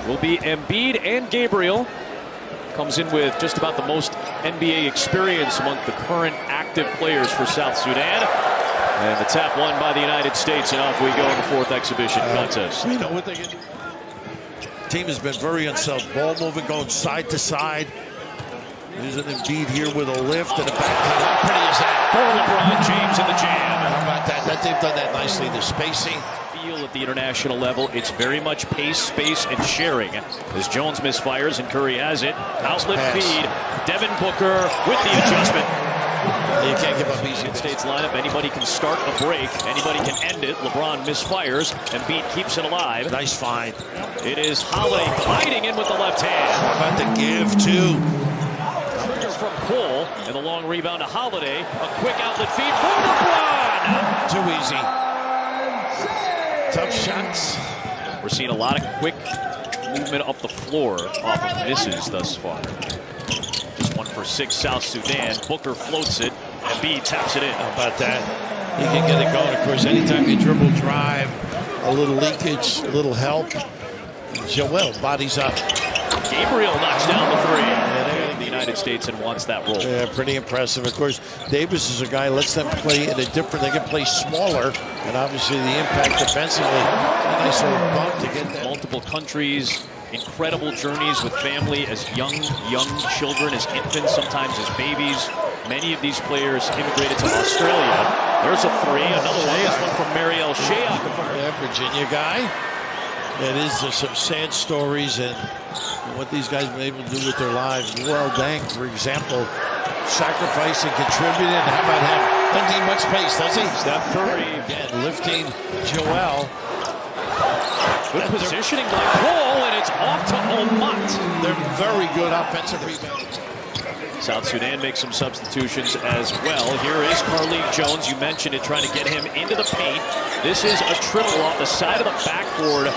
will be Embiid and Gabriel. Comes in with just about the most NBA experience among the current active players for South Sudan. And the tap won by the United States, and off we go in the fourth exhibition contest. You know what they can do. Team has been very unsettled. Ball moving, going side to side. There's an Embiid here with a lift and a back cut. How pretty is that? For LeBron James in the jam. How about that? They've done that nicely. The spacing. Feel at the international level, it's very much pace, space, and sharing. As Jones misfires and Curry has it. Outlet feed. Devin Booker with the adjustment. You can't give up easy. United States lineup, anybody can start a break, anybody can end it. LeBron misfires, and Embiid keeps it alive. Nice find. It is Holiday gliding in with the left hand. How about the give, too? Trigger from Cole, and the long rebound to Holiday. A quick outlet feed for LeBron. Too easy. Tough shots. We're seeing a lot of quick movement up the floor off of misses thus far. Just 1 for 6, South Sudan. Booker floats it, and B taps it in. How about that? He can get it going. Of course, anytime you dribble drive, a little leakage, a little help. Joel bodies up. Gabriel knocks down the three. The United States and wants that role. Yeah, pretty impressive. Of course, Davis is a guy lets them play in a different. They can play smaller, and obviously the impact defensively. A nice little bump to get that. Multiple countries, incredible journeys with family as young children, as infants, sometimes as babies. Many of these players immigrated to Australia. There's a three, another one. This one from Mariel Shayok. Yeah, Virginia guy. It is some sad stories and what these guys have been able to do with their lives. Well, Dang, for example, sacrificing, contributing. How about him? Doesn't need much space, does he? Steph Curry. Again, lifting Joel. Good positioning by Cole, and it's off to Omat. They're very good offensive rebounders. South Sudan makes some substitutions as well. Here is Carlik Jones. You mentioned it, trying to get him into the paint. This is a triple off the side of the backboard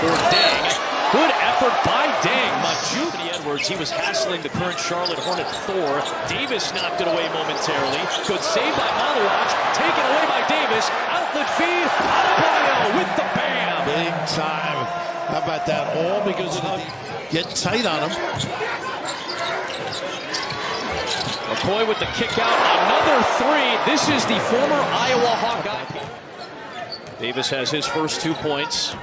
for Dang. Good effort by Dang. Anthony Edwards, he was hassling the current Charlotte Hornet Thor. Davis knocked it away momentarily. Good save by Malaraj. Taken away by Davis. Outlet feed. Adebayo with the bam. Big time. How about that? All because of the get tight on him. McCoy with the kick out, another three. This is the former Iowa Hawkeye. Davis has his first 2 points.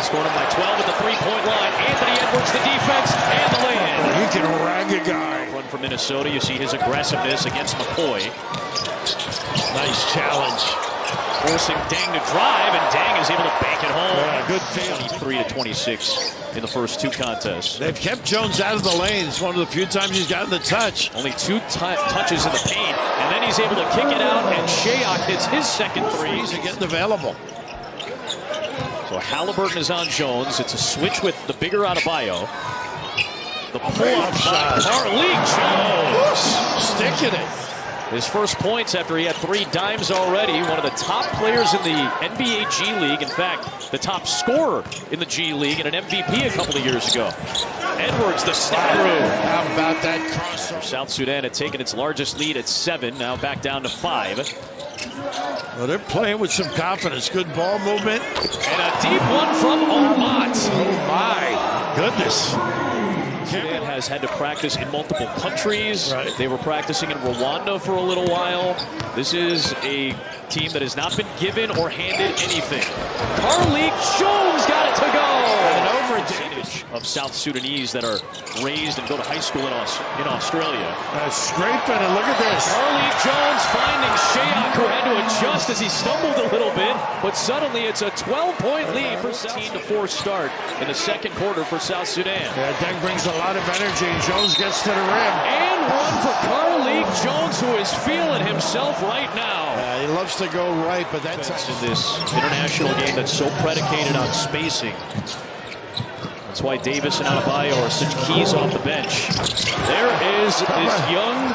Scored him by 12 at the three-point line. Anthony Edwards, the defense, and the lay-in. He can rag a guy. Run for Minnesota. You see his aggressiveness against McCoy. Nice challenge. Forcing Dang to drive, and Dang is able to bank it home. Yeah, good feel. 23 to 26 in the first 2 contests. They've kept Jones out of the lane. It's one of the few times he's gotten the touch. Only 2 touches in the paint, and then he's able to kick it out, and Shayok hits his second three. He's getting available. So Halliburton is on Jones. It's a switch with the bigger Adebayo. The pull-up by Carlik Jones. Sticking it. His first points after he had 3 dimes already. One of the top players in the NBA G League. In fact, the top scorer in the G League and an MVP a couple of years ago. Edwards, the step through. How about that crossover? South Sudan had taken its largest lead at 7, now back down to 5. Well, they're playing with some confidence. Good ball movement. And a deep one from Omat. Oh, my goodness. Sudan has had to practice in multiple countries. Right. They were practicing in Rwanda for a little while. This is a team that has not been given or handed anything. Carlik Jones got it to go. An overadvantage of South Sudanese that are raised and go to high school in Australia. Scraping, and look at this. Carlik Jones finding Shayok, who had to adjust as he stumbled a little bit, but suddenly it's a 12-point lead for 16-4 start in the second quarter for South Sudan. Yeah, Deng brings a lot of energy, and Jones gets to the rim. And one for Carlik Jones, who is feeling himself right now. He loves to go right, but that's in this international game that's so predicated on spacing. That's why Davis and Adebayo are such keys off the bench. There is this young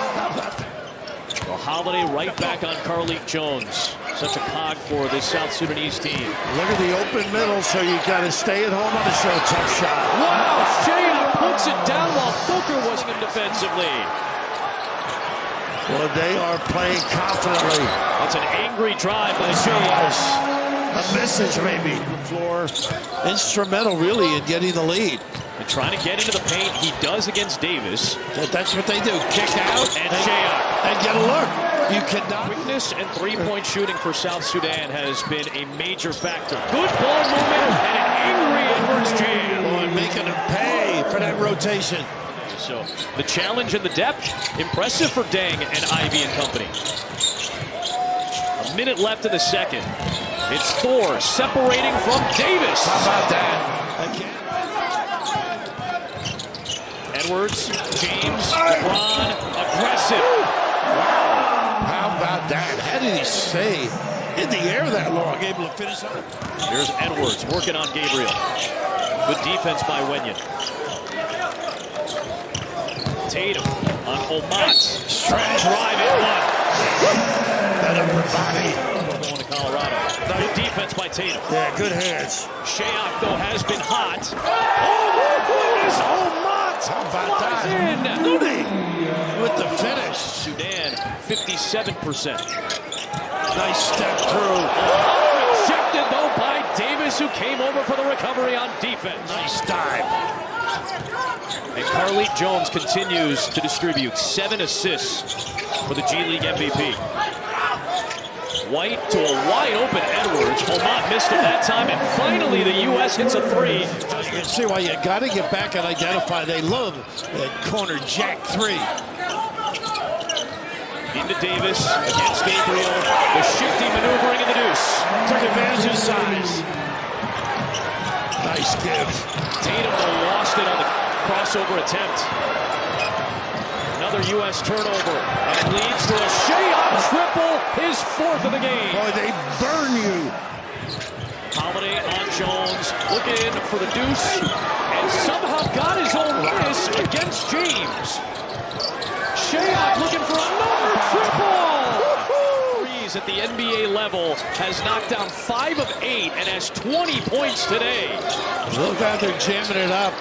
Holiday right back on Carlik Jones. Such a cog for this South Sudanese team. Look at the open middle, so you got to stay at home on the show. Tough shot. Wow, Shayok puts it down while Booker wasn't in defensively. Well, they are playing confidently. That's an angry drive by Shayok. a message maybe. The floor, instrumental really in getting the lead. And trying to get into the paint, he does against Davis. That's what they do, kick out and JJOO. And get a look. You cannot. Quickness and three-point shooting for South Sudan has been a major factor. Good ball movement and an angry Edwards jam. Boy, making him pay for that rotation. So the challenge and the depth, impressive for Deng and Ivy and company. A minute left in the second. It's Thor separating from Davis. How about that? Again. Edwards, James, LeBron, aggressive. How about that? How did he stay in the air that long, able to finish on it? Here's Edwards working on Gabriel. Good defense by Wenyon. Tatum on Omat. Stretch. Drive in one. That upper body. Going to Colorado. Good defense by Tatum. Yeah, good hands. JJOO, though, has been hot. Oh, goodness! Omat! How about that? In. Looney with the finish. Sudan, 57%. Nice step through. Rejected, though, by Davis, who came over for the recovery on defense. Nice dive. And Carlik Jones continues to distribute 7 assists for the G League MVP. White to a wide-open Edwards. Omat missed it that time, and finally the U.S. hits a 3. You can see why you got to get back and identify. They love that corner jack 3. Into Davis against Gabriel. The shifty maneuvering in the deuce. Took advantage of size. Nice give. Tatum lost it on the crossover attempt. Another U.S. turnover, and it leads to a JJOO triple, his 4th of the game. Boy, they burn you. Holiday on Jones, looking for the deuce, and somehow got his own miss against James. JJOO looking for another triple. Threes at the NBA level, has knocked down 5 of 8 and has 20 points today. Look out, they're jamming it up,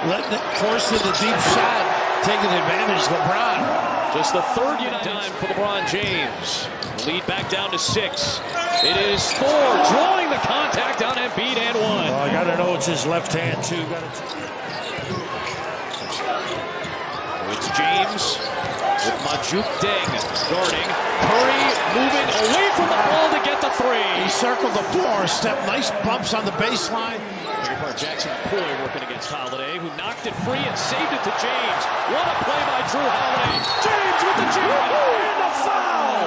letting it force in the deep shot. Taking advantage, LeBron. Just the 3rd United time for LeBron James. Lead back down to 6. It is Thor drawing the contact on Embiid and 1. Oh, I gotta know it's his left hand too. It's James with Majuk Deng guarding. Curry moving away from the ball to get the 3. He circled the floor, step, nice bumps on the baseline. Jackson Coy working against Holiday, who knocked it free and saved it to James. What a play by Drew Holiday. James with the jam and the foul.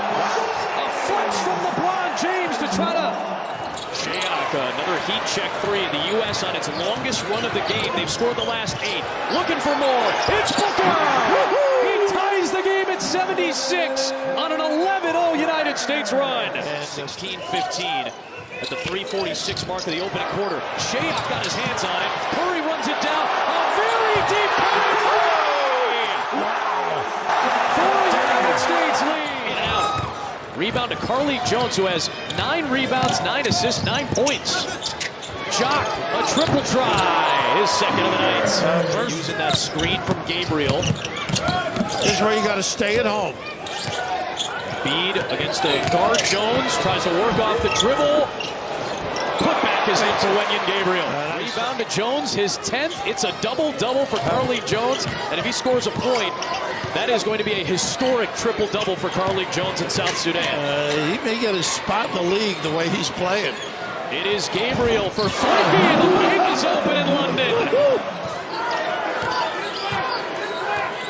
A flex from LeBron James to try to... JJOO, another heat check 3. The U.S. on its longest run of the game. They've scored the last 8. Looking for more. It's Booker. He ties the game at 76 on an 11-0 United States run. And 16-15. At the 3:46 mark of the opening quarter. JJOO got his hands on it. Curry runs it down. A very deep three! Wow! For the United States lead. And out. Rebound to Carlik Jones, who has 9 rebounds, 9 assists, 9 points. JJOO, a triple try. His 2nd of the night. Using that screen from Gabriel. This is where you got to stay at home. Embiid against the guard. Jones tries to work off the dribble. Put back is into Wenyon Gabriel. Rebound to Jones, his 10th. It's a double-double for Carlik Jones. And if he scores a point, that is going to be a historic triple-double for Carlik Jones in South Sudan. He may get a spot in the league the way he's playing. It is Gabriel for 3, and the bank is open in London.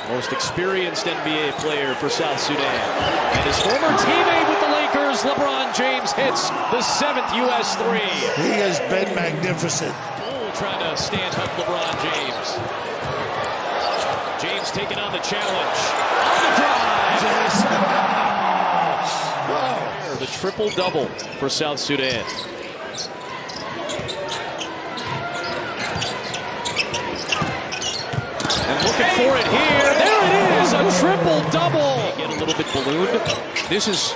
Most experienced NBA player for South Sudan. And his former teammate with the Lakers, LeBron James, hits the 7th U.S. 3. He has been magnificent. Oh, trying to stand up LeBron James. James taking on the challenge. On the drive. The triple-double for South Sudan. And looking for it here. There it is, a triple-double. Get a little bit ballooned. This is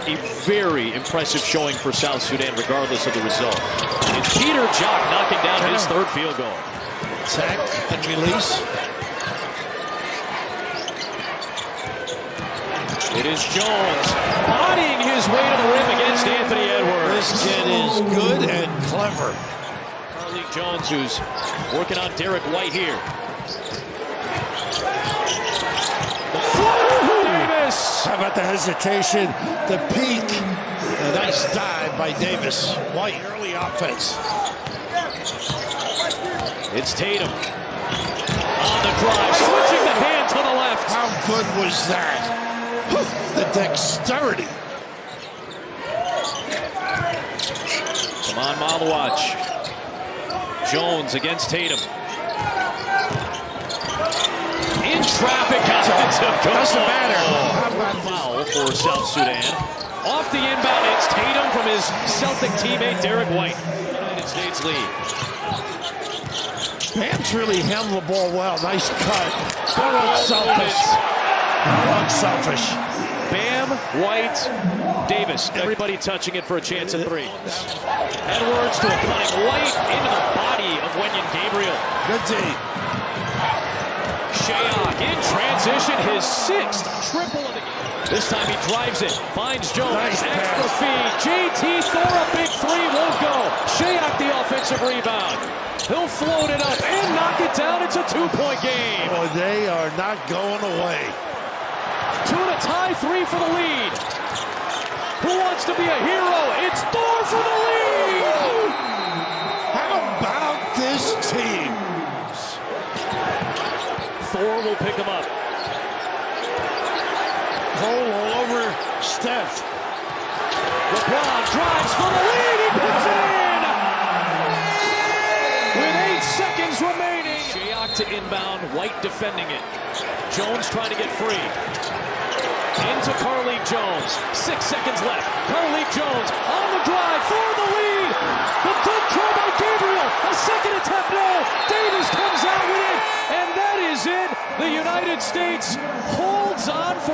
a very impressive showing for South Sudan, regardless of the result. It's Peter JJOO knocking down his 3rd field goal. Attack and release. It is Jones bodying his way to the rim against Anthony Edwards. This kid is good and clever. Carlik Jones, who's working on Derek White here. The floater for Davis. How about the hesitation, the peak? A nice dive by Davis. White, early offense. It's Tatum. On the drive, switching the hand to the left. How good was that? The dexterity. Come on, Malawach. Jones against Tatum. In traffic, Doesn't matter. Foul for South Sudan. Off the inbound, it's Tatum from his Celtic teammate Derek White. United States lead. Bam's really handled the ball well. Nice cut. Unselfish. Unselfish. Bam, White, Davis. Everybody touching it for a chance at three. Edwards to a cutting White into the body of Wenyen Gabriel. Good D. JJOO in transition, his sixth triple of the game. This time he drives it, finds Jones, Nice extra pass. feed. JT Thor, a big three, won't go. JJJOO the offensive rebound. He'll float it up and knock it down. It's a two-point game. Well, they are not going away. 2 to tie, 3 for the lead. Who wants to be a hero? It's Thor for the lead. How about this team? Thor will pick him up. Cole all over Steph. LeBron drives for the lead. He puts it in. With 8 seconds remaining. JJOO to inbound. White defending it. Jones trying to get free. Into Carlik Jones. 6 seconds left. Carlik Jones on the drive for the lead. The good throw by Gabriel. A second attempt. No. Davis comes out with it. And that is it. The United States holds on for